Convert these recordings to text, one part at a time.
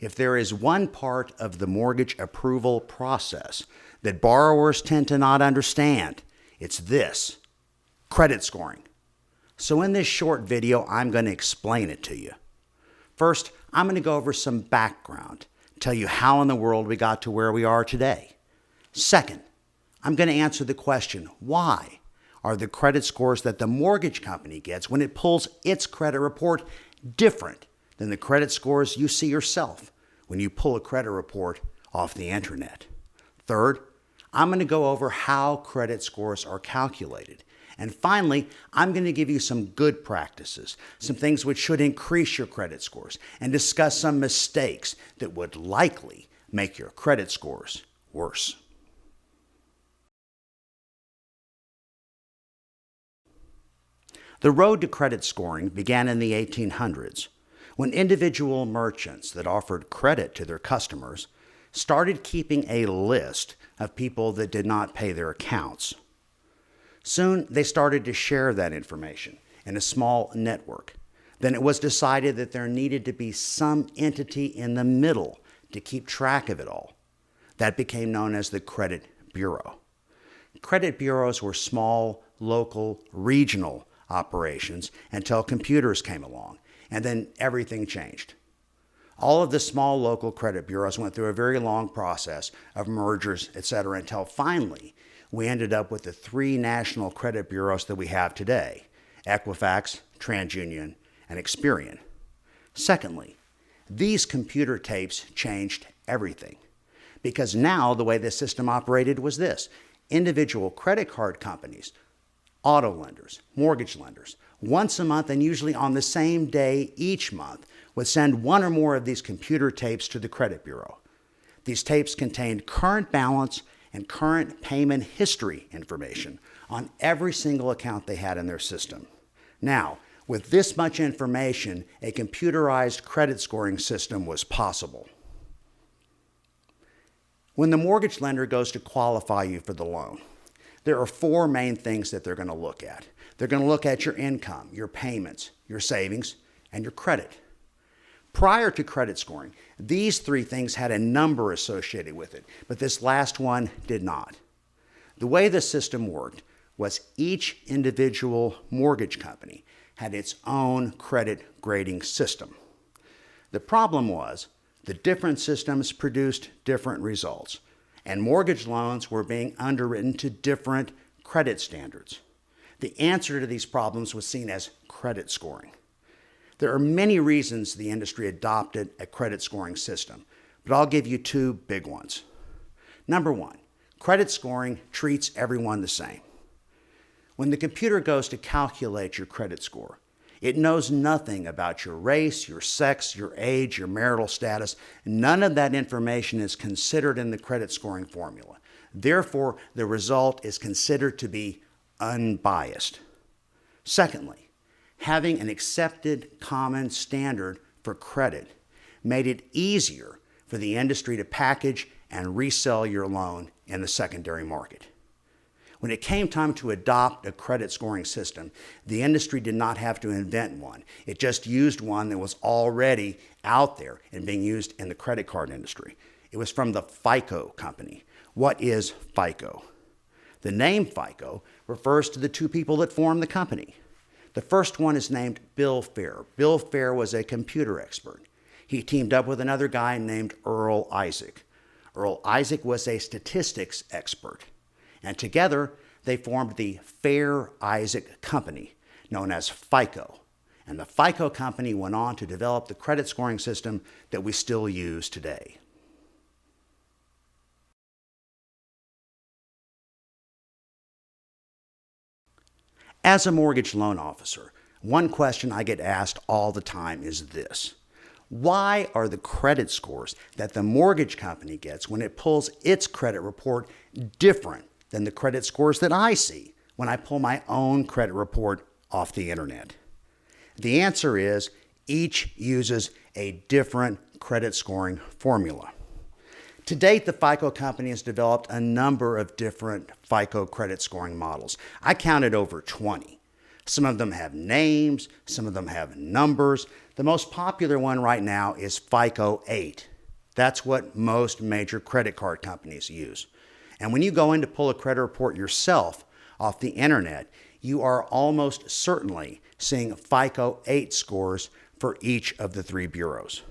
if there is one part of the mortgage approval process that borrowers tend to not understand, it's this: credit scoring. So in this short video, I'm going to explain it to you. First, I'm going to go over some background, tell you how in the world we got to where we are today. Second, I'm going to answer the question, why are the credit scores that the mortgage company gets when it pulls its credit report different than the credit scores you see yourself when you pull a credit report off the internet? Third, I'm going to go over how credit scores are calculated. And finally, I'm going to give you some good practices, some things which should increase your credit scores, and discuss some mistakes that would likely make your credit scores worse. The road to credit scoring began in the 1800s, when individual merchants that offered credit to their customers started keeping a list of people that did not pay their accounts. Soon, they started to share that information in a small network. Then it was decided that there needed to be some entity in the middle to keep track of it all. That became known as the credit bureau. Credit bureaus were small, local, regional operations until computers came along, and then everything changed. All of the small local credit bureaus went through a very long process of mergers, etc., until finally we ended up with the three national credit bureaus that we have today: Equifax, TransUnion, and Experian. Secondly, these computer tapes changed everything, because now the way the system operated was this: individual credit card companies, auto lenders, mortgage lenders, once a month and usually on the same day each month, would send one or more of these computer tapes to the credit bureau. These tapes contained current balance and current payment history information on every single account they had in their system. Now, with this much information, a computerized credit scoring system was possible. When the mortgage lender goes to qualify you for the loan, there are four main things that they're going to look at. They're going to look at your income, your payments, your savings, and your credit. Prior to credit scoring, these three things had a number associated with it, but this last one did not. The way the system worked was each individual mortgage company had its own credit grading system. The problem was the different systems produced different results, and mortgage loans were being underwritten to different credit standards. The answer to these problems was seen as credit scoring. There are many reasons the industry adopted a credit scoring system, but I'll give you two big ones. Number one, credit scoring treats everyone the same. When the computer goes to calculate your credit score, it knows nothing about your race, your sex, your age, your marital status. None of that information is considered in the credit scoring formula. Therefore, the result is considered to be unbiased. Secondly, having an accepted common standard for credit made it easier for the industry to package and resell your loan in the secondary market. When it came time to adopt a credit scoring system, the industry did not have to invent one. It just used one that was already out there and being used in the credit card industry. It was from the FICO company. What is FICO? The name FICO refers to the two people that formed the company. The first one is named Bill Fair. Bill Fair was a computer expert. He teamed up with another guy named Earl Isaac. Earl Isaac was a statistics expert. And together, they formed the Fair-Isaac Company, known as FICO. And the FICO company went on to develop the credit scoring system that we still use today. As a mortgage loan officer, one question I get asked all the time is this: why are the credit scores that the mortgage company gets when it pulls its credit report different than the credit scores that I see when I pull my own credit report off the internet? The answer is each uses a different credit scoring formula. To date, the FICO company has developed a number of different FICO credit scoring models. I counted over 20. Some of them have names, some of them have numbers. The most popular one right now is FICO 8. That's what most major credit card companies use. And when you go in to pull a credit report yourself off the internet, you are almost certainly seeing FICO 8 scores for each of the three bureaus.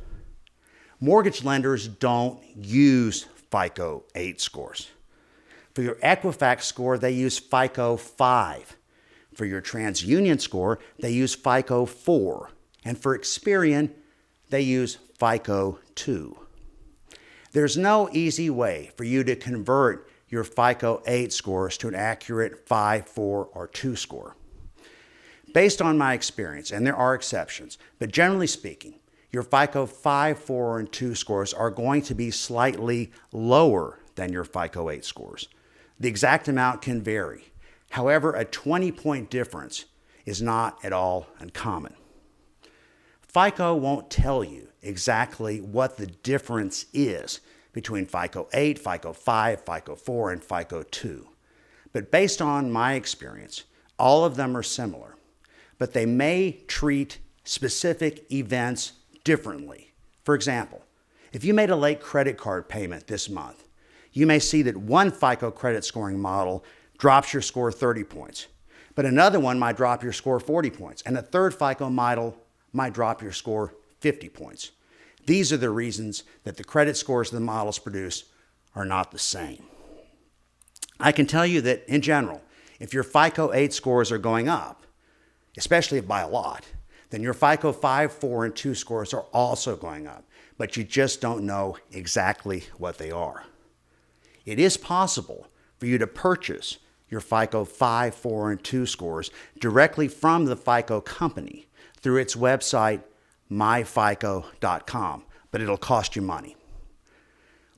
Mortgage lenders don't use FICO 8 scores. For your Equifax score, they use FICO 5. For your TransUnion score, they use FICO 4. And for Experian, they use FICO 2. There's no easy way for you to convert your FICO 8 scores to an accurate 5, 4, or 2 score. Based on my experience, and there are exceptions, but generally speaking, your FICO 5, 4, and 2 scores are going to be slightly lower than your FICO 8 scores. The exact amount can vary. However, a 20-point difference is not at all uncommon. FICO won't tell you exactly what the difference is between FICO 8, FICO 5, FICO 4, and FICO 2. But based on my experience, all of them are similar, but they may treat specific events differently. For example, if you made a late credit card payment this month, you may see that one FICO credit scoring model drops your score 30 points, but another one might drop your score 40 points, and a third FICO model might drop your score 50 points. These are the reasons that the credit scores the models produce are not the same. I can tell you that in general, if your FICO 8 scores are going up, especially by a lot, then your FICO 5, 4, and 2 scores are also going up, but you just don't know exactly what they are. It is possible for you to purchase your FICO 5, 4, and 2 scores directly from the FICO company through its website, myfico.com, but it'll cost you money.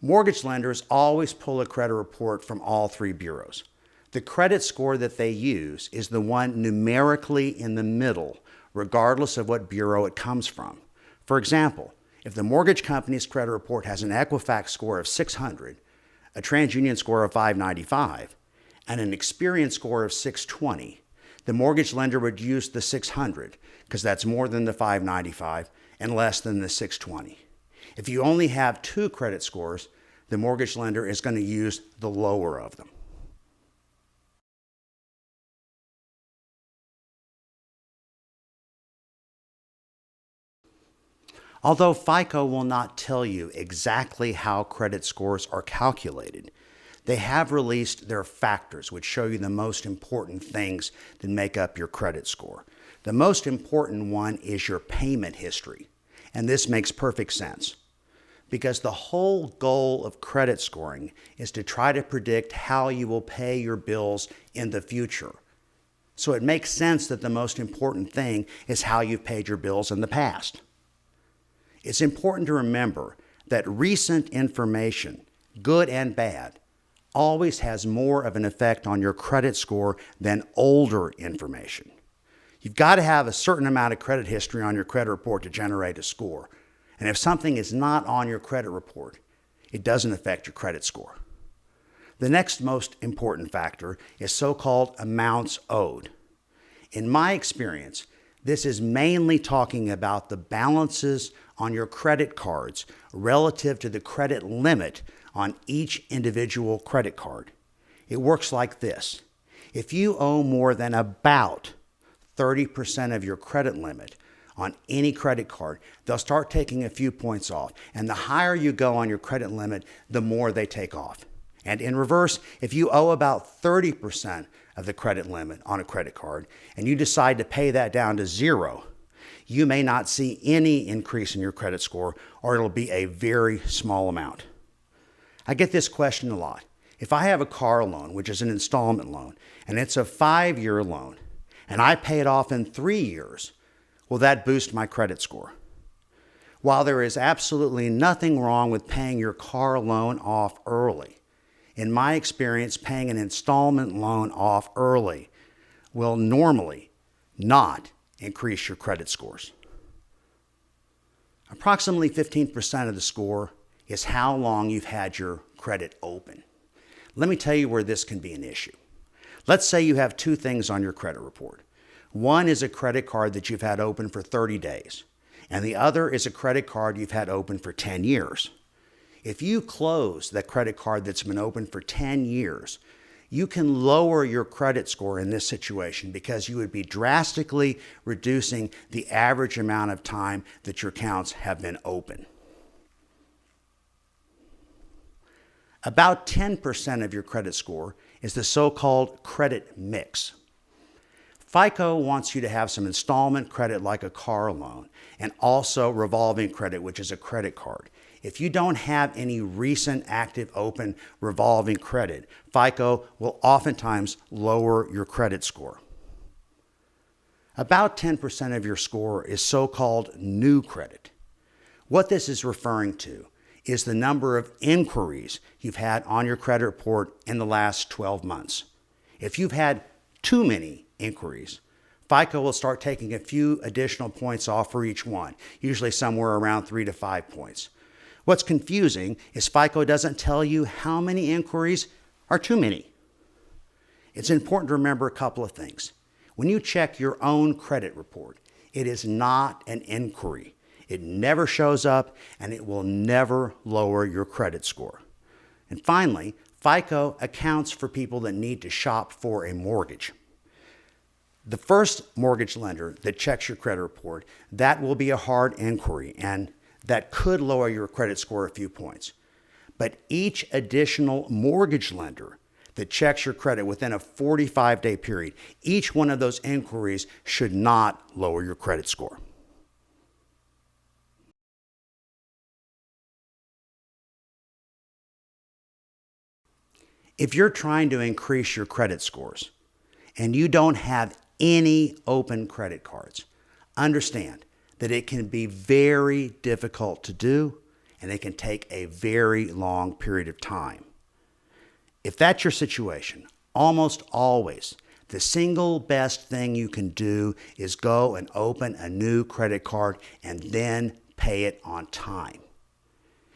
Mortgage lenders always pull a credit report from all three bureaus. The credit score that they use is the one numerically in the middle, regardless of what bureau it comes from. For example, if the mortgage company's credit report has an Equifax score of 600, a TransUnion score of 595, and an Experian score of 620, the mortgage lender would use the 600 because that's more than the 595 and less than the 620. If you only have two credit scores, the mortgage lender is going to use the lower of them. Although FICO will not tell you exactly how credit scores are calculated, they have released their factors, which show you the most important things that make up your credit score. The most important one is your payment history, and this makes perfect sense because the whole goal of credit scoring is to try to predict how you will pay your bills in the future. So it makes sense that the most important thing is how you've paid your bills in the past. It's important to remember that recent information, good and bad, always has more of an effect on your credit score than older information. You've got to have a certain amount of credit history on your credit report to generate a score. And if something is not on your credit report, it doesn't affect your credit score. The next most important factor is so-called amounts owed. In my experience, this is mainly talking about the balances on your credit cards relative to the credit limit on each individual credit card. It works like this. If you owe more than about 30% of your credit limit on any credit card, they'll start taking a few points off. And the higher you go on your credit limit, the more they take off. And in reverse, if you owe about 30% of the credit limit on a credit card and you decide to pay that down to zero, you may not see any increase in your credit score, or it'll be a very small amount. I get this question a lot. If I have a car loan, which is an installment loan, and it's a 5-year loan, and I pay it off in 3 years, will that boost my credit score? While there is absolutely nothing wrong with paying your car loan off early, in my experience, paying an installment loan off early will normally not increase your credit scores. Approximately 15% of the score is how long you've had your credit open. Let me tell you where this can be an issue. Let's say you have two things on your credit report. One is a credit card that you've had open for 30 days, and the other is a credit card you've had open for 10 years. If you close that credit card that's been open for 10 years, you can lower your credit score in this situation because you would be drastically reducing the average amount of time that your accounts have been open. About 10% of your credit score is the so-called credit mix. FICO wants you to have some installment credit like a car loan and also revolving credit, which is a credit card. If you don't have any recent active open revolving credit, FICO will oftentimes lower your credit score. About 10% of your score is so-called new credit. What this is referring to is the number of inquiries you've had on your credit report in the last 12 months. If you've had too many inquiries, FICO will start taking a few additional points off for each one, usually somewhere around 3 to 5 points. What's confusing is FICO doesn't tell you how many inquiries are too many. It's important to remember a couple of things. When you check your own credit report, it is not an inquiry. It never shows up, and it will never lower your credit score. And finally, FICO accounts for people that need to shop for a mortgage. The first mortgage lender that checks your credit report, that will be a hard inquiry, and that could lower your credit score a few points. But each additional mortgage lender that checks your credit within a 45-day period, each one of those inquiries should not lower your credit score. If you're trying to increase your credit scores and you don't have any open credit cards, understand that it can be very difficult to do, and it can take a very long period of time. If that's your situation, almost always, the single best thing you can do is go and open a new credit card and then pay it on time.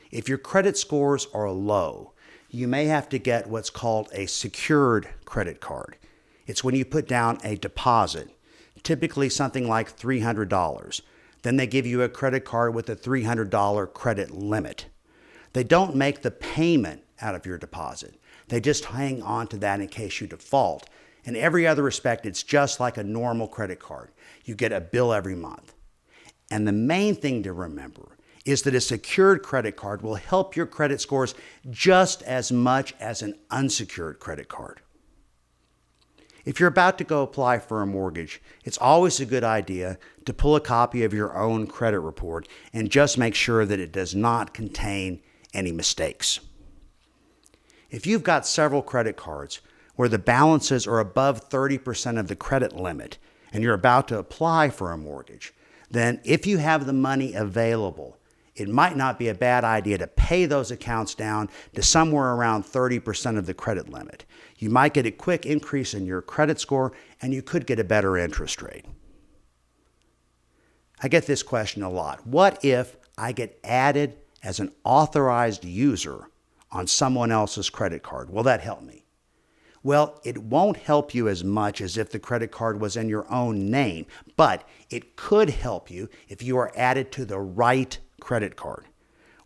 If your credit scores are low, you may have to get what's called a secured credit card. It's when you put down a deposit, typically something like $300. Then they give you a credit card with a $300 credit limit. They don't make the payment out of your deposit. They just hang on to that in case you default. In every other respect, it's just like a normal credit card. You get a bill every month. And the main thing to remember is that a secured credit card will help your credit scores just as much as an unsecured credit card. If you're about to go apply for a mortgage, it's always a good idea to pull a copy of your own credit report and just make sure that it does not contain any mistakes. If you've got several credit cards where the balances are above 30% of the credit limit and you're about to apply for a mortgage, then if you have the money available, it might not be a bad idea to pay those accounts down to somewhere around 30% of the credit limit. You might get a quick increase in your credit score, and you could get a better interest rate. I get this question a lot. What if I get added as an authorized user on someone else's credit card? Will that help me? Well, it won't help you as much as if the credit card was in your own name, but it could help you if you are added to the right credit card.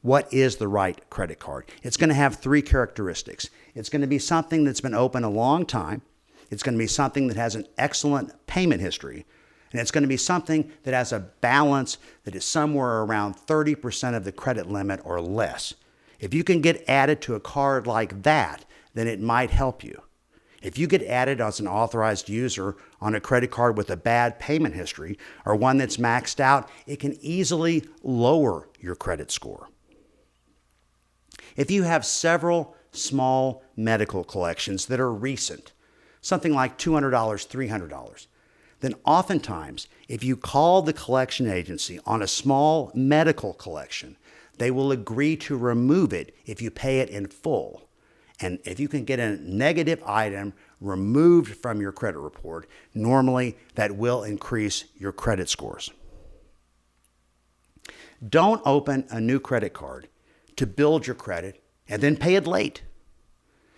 What is the right credit card? It's going to have 3 characteristics. It's going to be something that's been open a long time. It's going to be something that has an excellent payment history. And it's going to be something that has a balance that is somewhere around 30% of the credit limit or less. If you can get added to a card like that, then it might help you. If you get added as an authorized user on a credit card with a bad payment history or one that's maxed out, it can easily lower your credit score. If you have several small medical collections that are recent, something like $200, $300, then oftentimes if you call the collection agency on a small medical collection, they will agree to remove it if you pay it in full. And if you can get a negative item removed from your credit report, normally that will increase your credit scores. Don't open a new credit card to build your credit and then pay it late.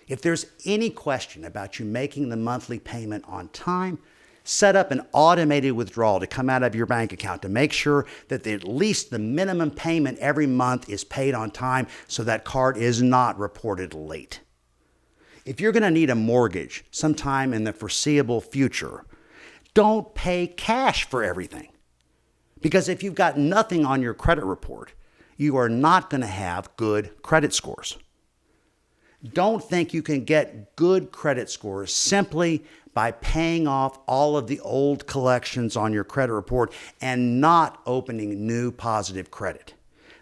If there's any question about you making the monthly payment on time, Set up an automated withdrawal to come out of your bank account to make sure that at least the minimum payment every month is paid on time so that card is not reported late. If you're going to need a mortgage sometime in the foreseeable future, don't pay cash for everything. Because if you've got nothing on your credit report, you are not going to have good credit scores. Don't think you can get good credit scores simply by paying off all of the old collections on your credit report and not opening new positive credit.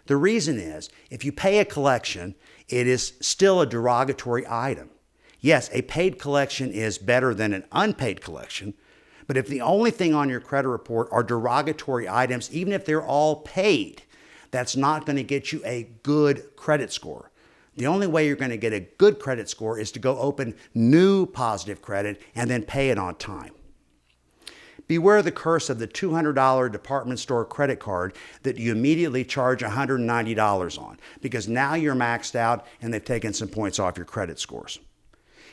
The reason is, if you pay a collection, it is still a derogatory item. Yes, a paid collection is better than an unpaid collection, but if the only thing on your credit report are derogatory items, even if they're all paid, that's not going to get you a good credit score. The only way you're going to get a good credit score is to go open new positive credit and then pay it on time. Beware the curse of the $200 department store credit card that you immediately charge $190 on, because now you're maxed out and they've taken some points off your credit scores.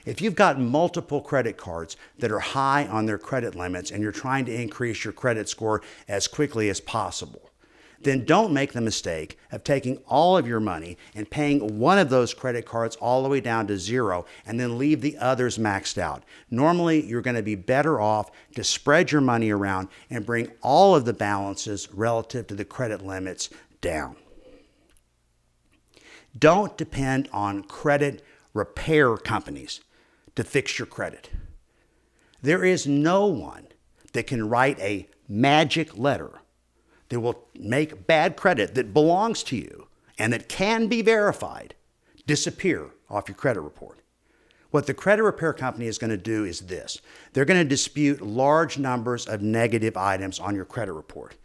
If you've got multiple credit cards that are high on their credit limits and you're trying to increase your credit score as quickly as possible, then don't make the mistake of taking all of your money and paying one of those credit cards all the way down to zero and then leave the others maxed out. Normally, you're going to be better off to spread your money around and bring all of the balances relative to the credit limits down. Don't depend on credit repair companies to fix your credit. There is no one that can write a magic letter that will make bad credit that belongs to you and that can be verified disappear off your credit report. What the credit repair company is going to do is this. They're going to dispute large numbers of negative items on your credit report.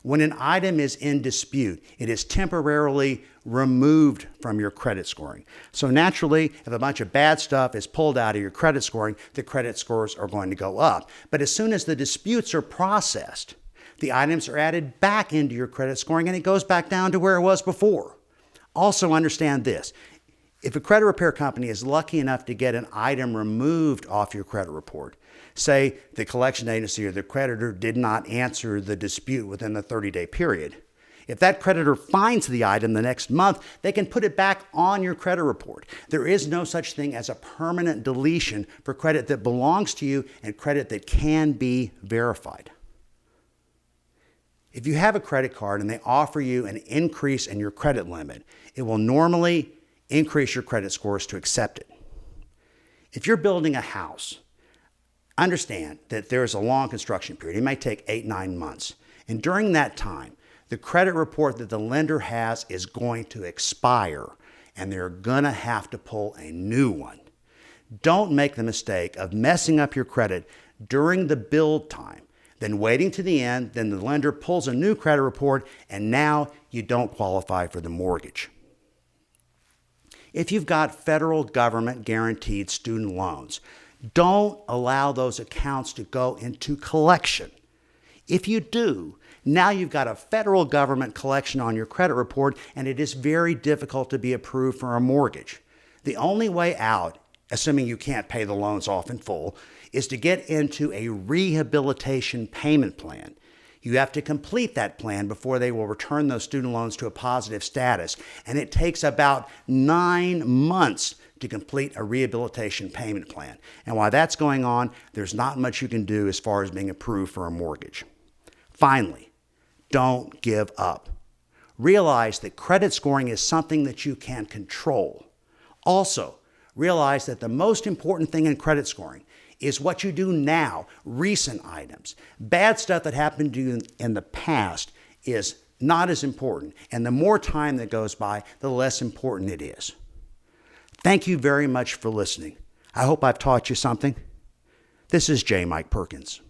When an item is in dispute, it is temporarily removed from your credit scoring. So naturally, if a bunch of bad stuff is pulled out of your credit scoring, the credit scores are going to go up. But as soon as the disputes are processed, the items are added back into your credit scoring and it goes back down to where it was before. Also understand this. If a credit repair company is lucky enough to get an item removed off your credit report, say the collection agency or the creditor did not answer the dispute within the 30-day period, if that creditor finds the item the next month, they can put it back on your credit report. There is no such thing as a permanent deletion for credit that belongs to you and credit that can be verified. If you have a credit card and they offer you an increase in your credit limit, it will normally increase your credit scores to accept it. If you're building a house, understand that there is a long construction period. It may take 8-9 months. And during that time, the credit report that the lender has is going to expire and they're going to have to pull a new one. Don't make the mistake of messing up your credit during the build time, then waiting to the end, then the lender pulls a new credit report and now you don't qualify for the mortgage. If you've got federal government guaranteed student loans, don't allow those accounts to go into collection. If you do, now you've got a federal government collection on your credit report and it is very difficult to be approved for a mortgage. The only way out, assuming you can't pay the loans off in full, is to get into a rehabilitation payment plan. You have to complete that plan before they will return those student loans to a positive status. And it takes about 9 months to complete a rehabilitation payment plan. And while that's going on, there's not much you can do as far as being approved for a mortgage. Finally, don't give up. Realize that credit scoring is something that you can control. Also, realize that the most important thing in credit scoring is what you do now, recent items. Bad stuff that happened to you in the past is not as important. And the more time that goes by, the less important it is. Thank you very much for listening. I hope I've taught you something. This is J. Mike Perkins.